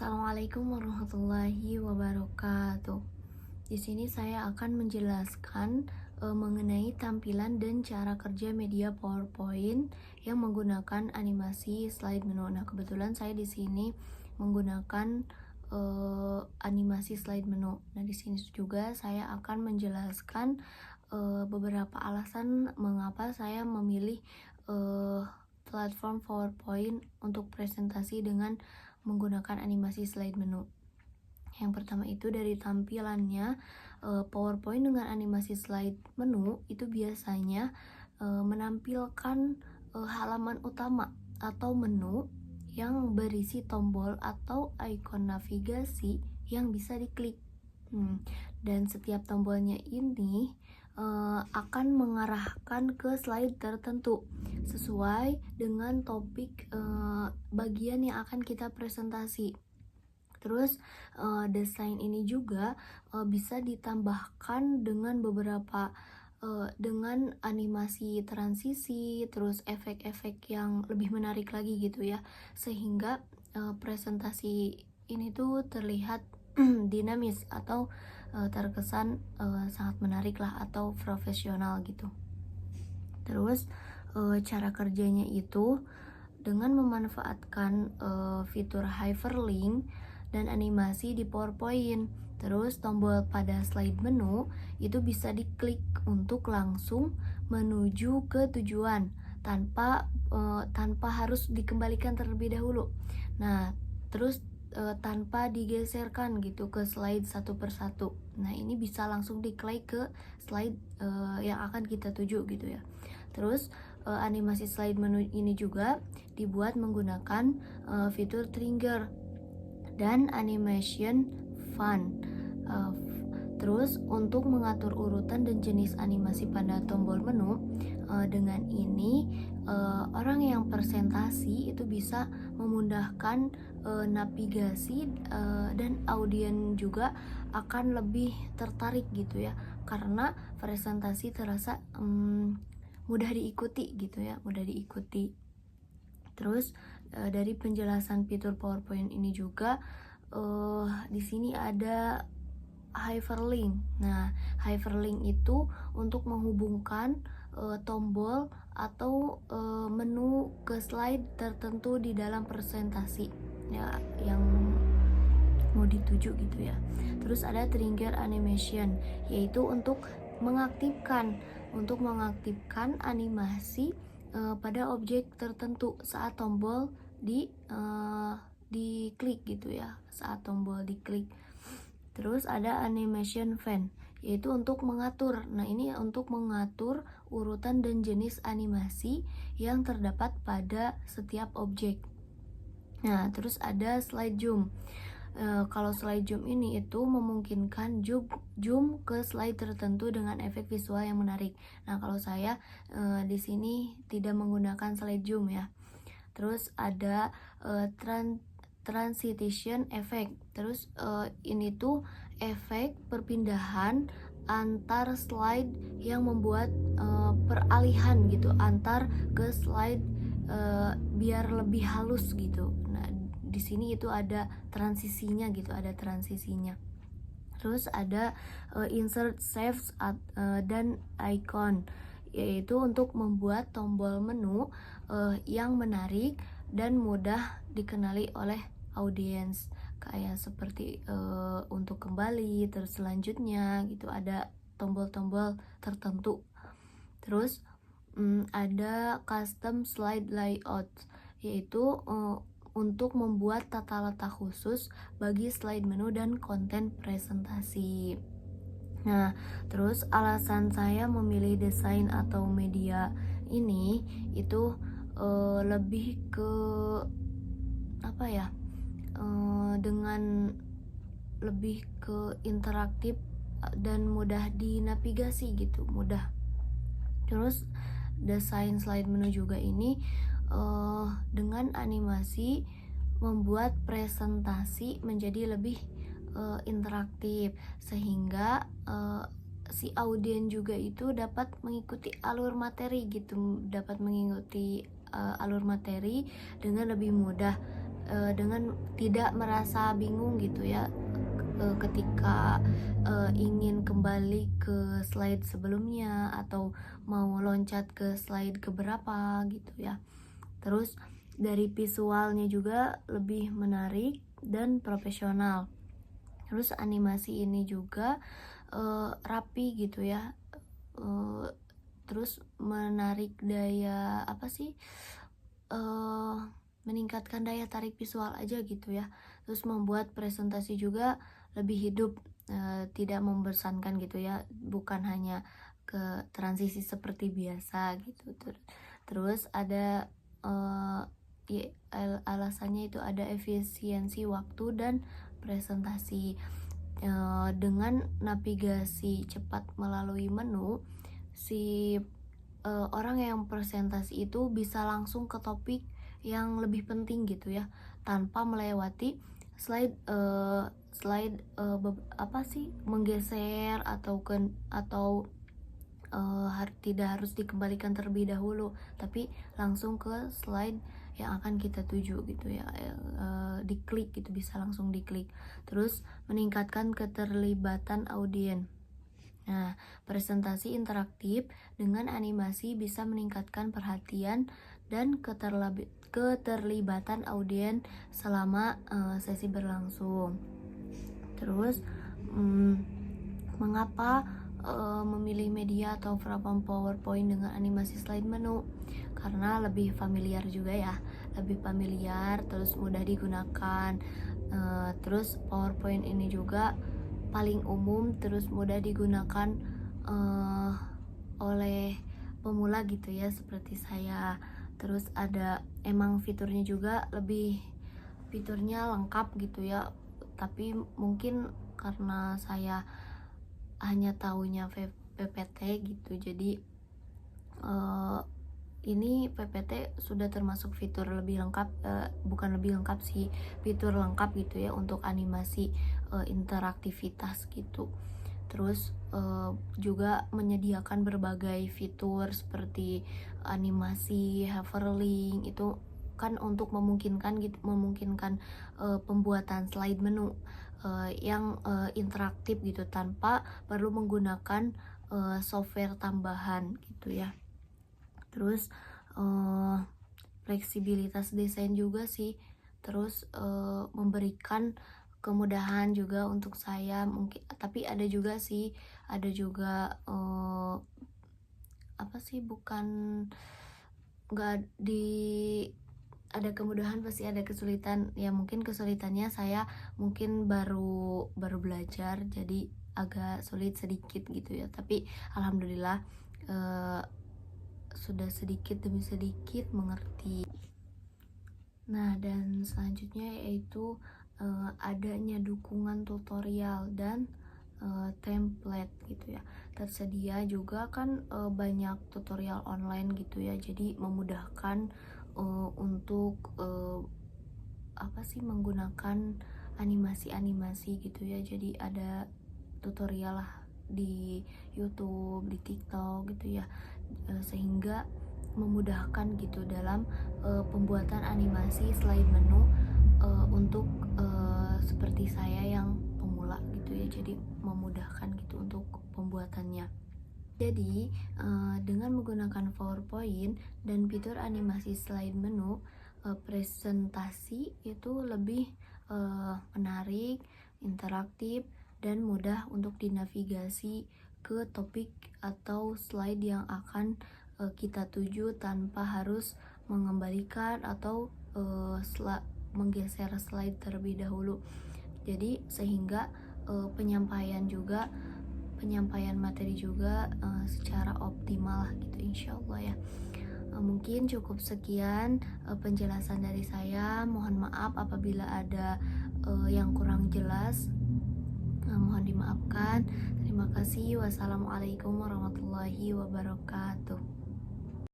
Assalamualaikum warahmatullahi wabarakatuh. Di sini saya akan menjelaskan mengenai tampilan dan cara kerja media PowerPoint yang menggunakan animasi slide menu. Nah, kebetulan saya di sini menggunakan animasi slide menu. Nah, di sini juga saya akan menjelaskan beberapa alasan mengapa saya memilih eh, platform PowerPoint untuk presentasi dengan menggunakan animasi slide menu. Yang pertama itu dari tampilannya, PowerPoint dengan animasi slide menu itu biasanya menampilkan halaman utama atau menu yang berisi tombol atau ikon navigasi yang bisa diklik. Dan setiap tombolnya ini akan mengarahkan ke slide tertentu sesuai dengan topik bagian yang akan kita presentasi. Terus desain ini juga bisa ditambahkan dengan beberapa dengan animasi transisi, terus efek-efek yang lebih menarik lagi gitu ya, sehingga presentasi ini tuh terlihat dinamis atau terkesan sangat menarik lah atau profesional gitu. Terus cara kerjanya itu dengan memanfaatkan fitur hyperlink dan animasi di PowerPoint. Terus tombol pada slide menu itu bisa diklik untuk langsung menuju ke tujuan tanpa harus dikembalikan terlebih dahulu. Nah, terus tanpa digeserkan gitu ke slide satu persatu. Nah, ini bisa langsung diklik ke slide yang akan kita tuju gitu ya. Terus animasi slide menu ini juga dibuat menggunakan fitur trigger dan animation font. Terus untuk mengatur urutan dan jenis animasi pada tombol menu, dengan ini orang yang presentasi itu bisa memudahkan navigasi dan audien juga akan lebih tertarik gitu ya, karena presentasi terasa mudah diikuti gitu ya, mudah diikuti. Terus dari penjelasan fitur PowerPoint ini juga di sini ada hyperlink. Nah, hyperlink itu untuk menghubungkan tombol atau menu ke slide tertentu di dalam presentasi ya yang mau dituju gitu ya. Terus ada trigger animation, yaitu untuk mengaktifkan animasi pada objek tertentu saat tombol diklik gitu ya, saat tombol diklik. Terus ada animation fan, yaitu untuk mengatur. Nah, ini untuk mengatur urutan dan jenis animasi yang terdapat pada setiap objek. Nah, terus ada slide zoom. Kalau slide zoom ini itu memungkinkan zoom ke slide tertentu dengan efek visual yang menarik. Nah, kalau saya di sini tidak menggunakan slide zoom ya. Terus ada transition effect. Terus ini tuh efek perpindahan antar slide yang membuat peralihan gitu antar ke slide biar lebih halus gitu. Nah, di sini itu ada transisinya gitu, ada transisinya. Terus ada insert shapes dan icon, yaitu untuk membuat tombol menu yang menarik dan mudah dikenali oleh audiens, kayak seperti untuk kembali, terus selanjutnya gitu, ada tombol-tombol tertentu. Terus ada custom slide layout, yaitu untuk membuat tata letak khusus bagi slide menu dan konten presentasi. Nah, terus alasan saya memilih desain atau media ini itu lebih ke apa ya? Dengan lebih ke interaktif dan mudah dinavigasi gitu, mudah. Terus desain slide menu juga ini dengan animasi membuat presentasi menjadi lebih interaktif, sehingga si audien juga itu dapat mengikuti alur materi gitu, dapat mengikuti alur materi dengan lebih mudah dengan tidak merasa bingung gitu ya ketika ingin kembali ke slide sebelumnya atau mau loncat ke slide keberapa gitu ya. Terus dari visualnya juga lebih menarik dan profesional. Terus animasi ini juga rapi gitu ya. Eh, Terus menarik daya apa sih? eh Meningkatkan daya tarik visual aja gitu ya. Terus membuat presentasi juga lebih hidup, tidak membosankan gitu ya, bukan hanya ke transisi seperti biasa gitu. Terus ada eh alasannya itu ada efisiensi waktu dan presentasi. Dengan navigasi cepat melalui menu, si orang yang presentasi itu bisa langsung ke topik yang lebih penting gitu ya, tanpa melewati slide apa sih, menggeser atau tidak harus dikembalikan terlebih dahulu, tapi langsung ke slide yang akan kita tuju gitu ya. Diklik gitu, bisa langsung diklik. Terus meningkatkan keterlibatan audiens. Nah, presentasi interaktif dengan animasi bisa meningkatkan perhatian dan keterlibatan audiens selama sesi berlangsung. Terus, mengapa memilih media atau platform PowerPoint dengan animasi slide menu? Karena lebih familiar juga ya, lebih familiar, terus mudah digunakan. Terus PowerPoint ini juga paling umum, terus mudah digunakan oleh pemula gitu ya, seperti saya. Terus ada emang fiturnya lengkap gitu ya, tapi mungkin karena saya hanya tahunya PPT gitu, jadi ini PPT sudah termasuk fitur lebih lengkap, bukan lebih lengkap sih, fitur lengkap gitu ya untuk animasi interaktivitas gitu. Terus juga menyediakan berbagai fitur seperti animasi, hoverlink, itu kan untuk memungkinkan pembuatan slide menu yang interaktif gitu, tanpa perlu menggunakan software tambahan gitu ya. Terus fleksibilitas desain juga sih. Terus memberikan kemudahan juga untuk saya mungkin, tapi ada juga apa sih, bukan nggak di ada kemudahan pasti ada kesulitan ya. Mungkin kesulitannya saya mungkin baru belajar, jadi agak sulit sedikit gitu ya, tapi alhamdulillah sudah sedikit demi sedikit mengerti. Nah, dan selanjutnya yaitu adanya dukungan tutorial dan template gitu ya. Tersedia juga kan banyak tutorial online gitu ya, jadi memudahkan untuk apa sih, menggunakan animasi-animasi gitu ya. Jadi ada tutorial lah di YouTube, di TikTok gitu ya, sehingga memudahkan gitu dalam pembuatan animasi slide menu untuk seperti saya yang pemula gitu ya. Jadi memudahkan gitu untuk pembuatannya. Jadi dengan menggunakan PowerPoint dan fitur animasi slide menu, presentasi itu lebih menarik, interaktif, dan mudah untuk dinavigasi ke topik atau slide yang akan kita tuju tanpa harus mengembalikan atau menggeser slide terlebih dahulu. Jadi sehingga penyampaian materi juga secara optimal lah gitu, insyaallah ya. Mungkin cukup sekian penjelasan dari saya. Mohon maaf apabila ada yang kurang jelas, mohon dimaafkan. Terima kasih. Wassalamualaikum warahmatullahi wabarakatuh.